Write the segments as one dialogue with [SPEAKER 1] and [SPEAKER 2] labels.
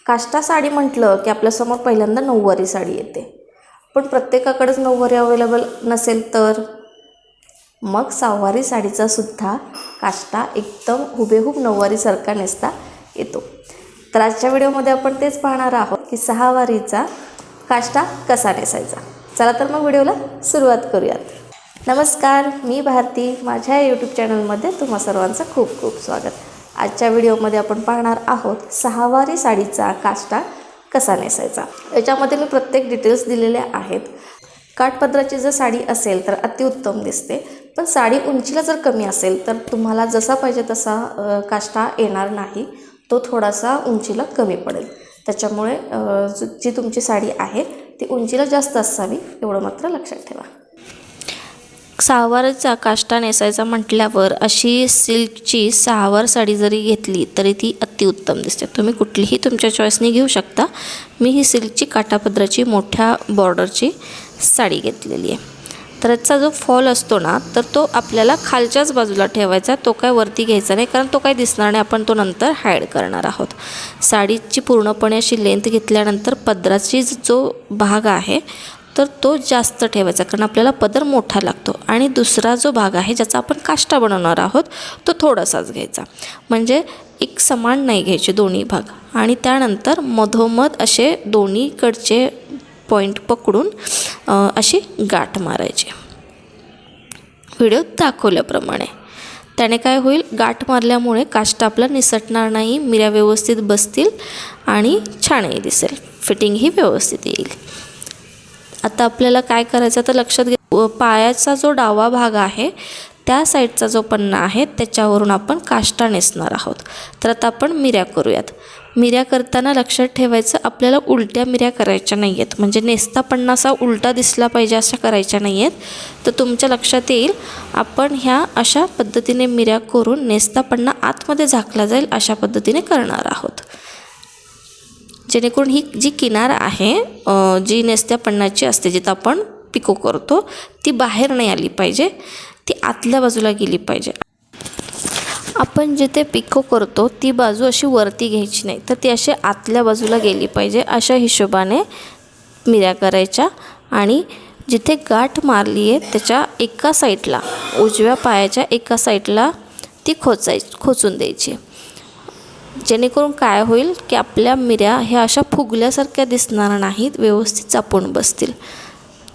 [SPEAKER 1] काष्टा साडी म्हटलं की आपल्यासमोर पहिल्यांदा नऊवारी साडी येते, पण प्रत्येकाकडेच नऊवारी अवेलेबल नसेल तर मग सहावारी साडीचा सुद्धा काष्टा एकदम हुबेहूब नऊवारीसारखा नेसता येतो। तर आजच्या व्हिडिओमध्ये आपण तेच पाहणार आहोत की सहावारीचा काष्टा कसा नेसायचा। चला तर मग व्हिडिओला सुरुवात करूयात। नमस्कार, मी भारती, माझ्या यूट्यूब चॅनलमध्ये तुम्हा सर्वांचं खूप खूप स्वागत। आजच्या व्हिडिओमध्ये आपण पाहणार आहोत सहावारी साडीचा काष्टा कसा नेसायचा। याच्यामध्ये मी प्रत्येक डिटेल्स दिलेल्या आहेत। काठपदराची जर साडी असेल तर अतिउत्तम दिसते, पण साडी उंचीला जर कमी असेल तर तुम्हाला जसा पाहिजे तसा काष्टा येणार नाही, तो थोडासा उंचीला कमी पडेल। त्याच्यामुळे जी तुमची साडी आहे ती उंचीला जास्त असावी एवढं मात्र लक्षात ठेवा। सहावारीचा काष्टा नेसायचा म्हटल्यावर अशी सिल्कची सहावार साडी जरी घेतली तरी ती अतिउत्तम दिसते। तुम्ही कुठलीही तुमच्या चॉईसने घेऊ शकता। मी ही सिल्कची काठापदराची मोठ्या बॉर्डरची साडी घेतलेली आहे। तर याचा जो फॉल असतो ना, तर तो आपल्याला खालच्याच बाजूला ठेवायचा, तो काय वरती घ्यायचा नाही, कारण तो काय दिसणार नाही, आपण तो नंतर हाईड करणार आहोत। साडीची पूर्णपणे अशी लेंथ घेतल्यानंतर पदराची जो भाग आहे तर तो जास्त ठेवायचा, कारण आपल्याला पदर मोठा लागतो। आणि दुसरा जो भाग आहे ज्याचा आपण काष्टा बनवणार आहोत तो थोडासाच घ्यायचा, म्हणजे एक समान नाही घ्यायचे दोन्ही भाग। आणि त्यानंतर मधोमध असे दोन्हीकडचे पॉईंट पकडून अशी गाठ मारायची, व्हिडिओत दाखवल्याप्रमाणे। त्याने काय होईल, गाठ मारल्यामुळे काष्टा आपला निसटणार नाही, मिऱ्या व्यवस्थित बसतील आणि छानही दिसेल, फिटिंगही व्यवस्थित येईल। आता आपल्याला काय करायचं तर लक्षात घ्या, पायाचा जो डावा भाग आहे त्या साईडचा जो पन्ना आहे त्याच्यावरून आपण काष्टा नेसणार आहोत। तर आता आपण मिऱ्या करूयात। मिऱ्या करताना लक्षात ठेवायचं, आपल्याला उलट्या मिऱ्या करायच्या नाही आहेत, म्हणजे नेसता पन्ना असा उलटा दिसला पाहिजे अशा करायच्या नाही आहेत। तर तुमच्या लक्षात येईल, आपण ह्या अशा पद्धतीने मिऱ्या करून नेसता पन्ना आतमध्ये झाकला जाईल अशा पद्धतीने करणार आहोत, जेणेकरून ही जी किनार आहे जी नेसत्या पन्नाची असते, जिथं आपण पिको करतो, ती बाहेर नाही आली पाहिजे, ती आतल्या बाजूला गेली पाहिजे। आपण जिथे पिको करतो ती बाजू अशी वरती घ्यायची नाही, तर ती अशी आतल्या बाजूला गेली पाहिजे, अशा हिशोबाने मिऱ्या करायच्या। आणि जिथे गाठ मारली आहे त्याच्या एका साईडला, उजव्या पायाच्या एका साईडला ती खोचून द्यायची, जेणेकरून काय होईल की आपल्या मिऱ्या ह्या अशा फुगल्यासारख्या दिसणार नाहीत, व्यवस्थित चापून बसतील।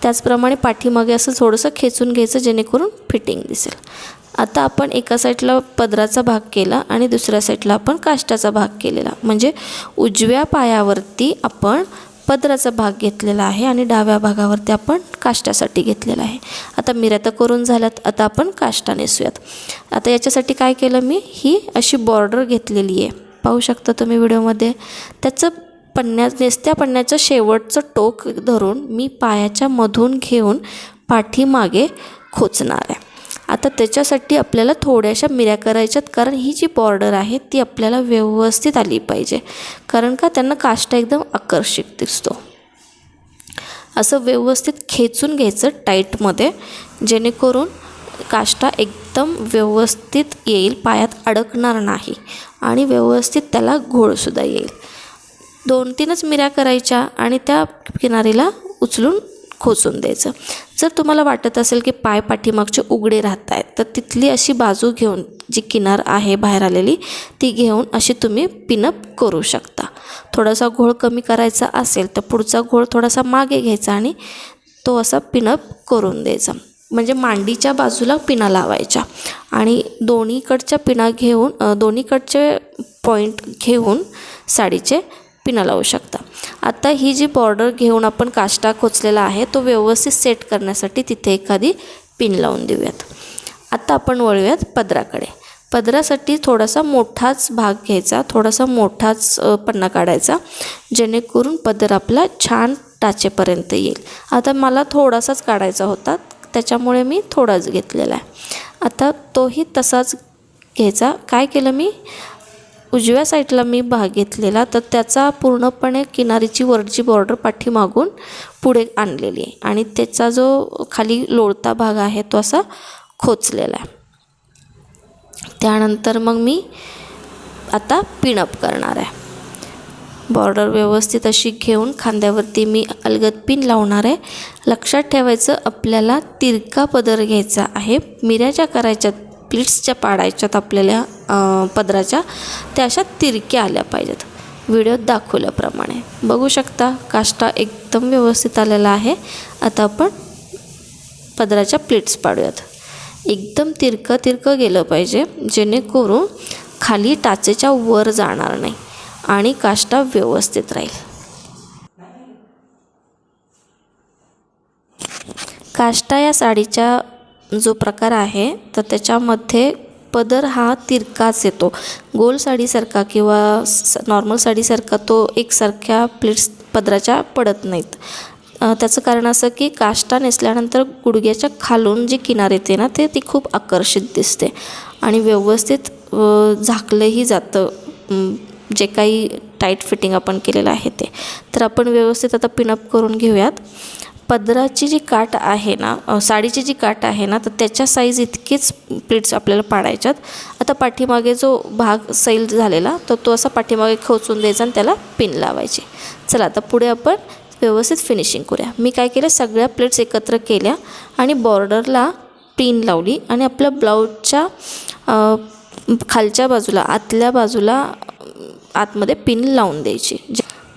[SPEAKER 1] त्याचप्रमाणे पाठीमागे असं थोडंसं खेचून घ्यायचं, जेणेकरून फिटिंग दिसेल। आता आपण एका साईडला पदराचा भाग केला आणि दुसऱ्या साईडला आपण काष्टाचा भाग केलेला, म्हणजे उजव्या पायावरती आपण पदराचा भाग घेतलेला आहे आणि डाव्या भागावरती आपण काष्टासाठी घेतलेला आहे। आता मिऱ्या तर करून झाल्यात, आता आपण काष्टा नेसूयात। आता याच्यासाठी काय केलं, मी ही अशी बॉर्डर घेतलेली आहे, पाहू शकता तुम्ही व्हिडिओमध्ये। त्याचं नेसत्या पन्न्याचं शेवटचं टोक धरून मी पायाच्या मधून घेऊन पाठीमागे खोचणार आहे। आता त्याच्यासाठी आपल्याला थोड्याशा मिऱ्या करायच्यात, कारण ही जी बॉर्डर आहे ती आपल्याला व्यवस्थित आली पाहिजे, कारण का त्यांना काष्टा एकदम आकर्षक दिसतो। असं व्यवस्थित खेचून घ्यायचं टाईटमध्ये, जेणेकरून काष्टा एकदम व्यवस्थित येईल, पायात अडकणार नाही आणि व्यवस्थित त्याला घोळसुद्धा येईल। 2-3च मिऱ्या करायच्या आणि त्या किनारीला उचलून खोचून द्यायचं। जर तुम्हाला वाटत असेल की पाय पाठीमागचे उघडे राहत आहेत, तर तिथली अशी बाजू घेऊन, जी किनार आहे बाहेर आलेली ती घेऊन अशी तुम्ही पिनअप करू शकता। थोडासा घोळ कमी करायचा असेल तर पुढचा घोळ थोडासा मागे घ्यायचा आणि तो असा पिनअप करून द्यायचा, म्हणजे मांडीच्या बाजूला पिना लावायच्या आणि दोन्हीकडच्या पिना घेऊन, दोन्हीकडचे पॉईंट घेऊन साडीचे पिना लावू शकता। आता ही जी बॉर्डर घेऊन आपण काष्टा खोचलेला आहे तो व्यवस्थित सेट करण्यासाठी तिथे एखादी पिन लावून देऊयात। आता आपण वळूयात पदराकडे। पदरासाठी थोडासा मोठाच भाग घ्यायचा, थोडासा मोठाच पन्ना काढायचा, जेणेकरून पदर आपला छान टाचेपर्यंत येईल। आता मला थोडासाच काढायचा होता, त्याच्यामुळे मी थोडाच घेतलेला आहे। आता तोही तसाच घ्यायचा। काय केलं, मी उजव्या साईडला मी भाग घेतलेला, तर त्याचा पूर्णपणे किनारीची वरची बॉर्डर पाठीमागून पुढे आणलेली आहे आणि त्याचा जो खाली लोळता भाग आहे तो असा खोचलेला आहे। त्यानंतर मग मी आता पिनअप करणार आहे। बॉर्डर व्यवस्थित अशी घेऊन खांद्यावरती मी अलगद पिन लावणार आहे. लक्षात ठेवायचं आपल्याला तिरका पदर घ्यायचा आहे. मिऱ्या ज्या करायच्यात, प्लीट्सच्या पाडायच्यात आपल्याला पदराच्या, त्या अशा तिरक्या आल्या पाहिजेत. व्हिडिओत दाखवल्याप्रमाणे बघू शकता काष्टा एकदम व्यवस्थित आलेला आहे. आता आपण पदराच्या प्लीट्स पाडूयात. एकदम तिरकं गेलं पाहिजे, जेणेकरून खाली टाचेच्या वर जाणार नाही आणि काष्टा व्यवस्थित राहील. काष्टा या साडीचा जो प्रकार आहे तर त्याच्यामध्ये पदर हा तिरकाच येतो. गोल साडीसारखा किंवा नॉर्मल साडीसारखा तो एकसारख्या प्लीट्स पदराच्या पडत नाहीत. त्याचं कारण असं की काष्टा नेसल्यानंतर गुडघ्याच्या खालून जी किनार येते ना ती खूप आकर्षित दिसते आणि व्यवस्थित झाकलंही जातं जे काही टाईट फिटिंग आपण केलेलं आहे ते. तर आपण व्यवस्थित आता पिनअप करून घेऊयात. पदराची जी काठ आहे ना, साडीची जी काठ आहे ना, तर त्याच्या साईज इतकेच प्लीट्स आपल्याला पाडायच्यात. आता पाठीमागे जो भाग सैल झालेला तर तो असा पाठीमागे खोचून द्यायचा आणि त्याला पिन लावायची. चला आता पुढे आपण व्यवस्थित फिनिशिंग करूया. मी काय केलं, सगळ्या प्लेट्स एकत्र केल्या आणि बॉर्डरला पिन लावली आणि आपल्या ब्लाऊजच्या खालच्या बाजूला, आतल्या बाजूला आतमध्ये पिन लावून द्यायची.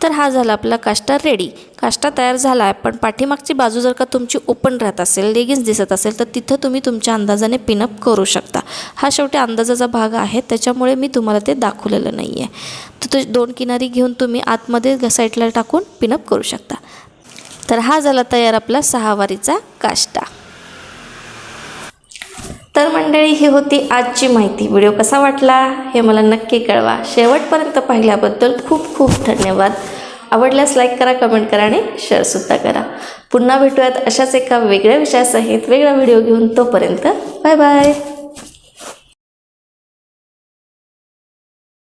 [SPEAKER 1] तर हा झाला आपला काष्टा रेडी. काष्टा तयार झाला आहे. पण पाठीमागची बाजू जर का तुमची ओपन राहत असेल, लेगिन्स दिसत असेल, तर तिथं तुम्ही तुमच्या अंदाजाने पिनअप करू शकता. हा शेवटी अंदाजाचा भाग आहे, त्याच्यामुळे मी तुम्हाला ते दाखवलेलं नाही आहे. तर तो 2 किनारी घेऊन तुम्ही आतमध्ये साईडला टाकून पिनअप करू शकता. तर हा झाला तयार आपला 6 वारीचा काष्टा. तर मंडळी, ही होती आजची माहिती. व्हिडिओ कसा वाटला हे मला नक्की कळवा. शेवटपर्यंत पाहिल्याबद्दल खूप खूप धन्यवाद. आवडल्यास लाईक करा, कमेंट करा आणि शेअरसुद्धा करा. पुन्हा भेटूयात अशाच एका वेगळ्या विषयासहित वेगळा व्हिडिओ घेऊन. तोपर्यंत बाय बाय.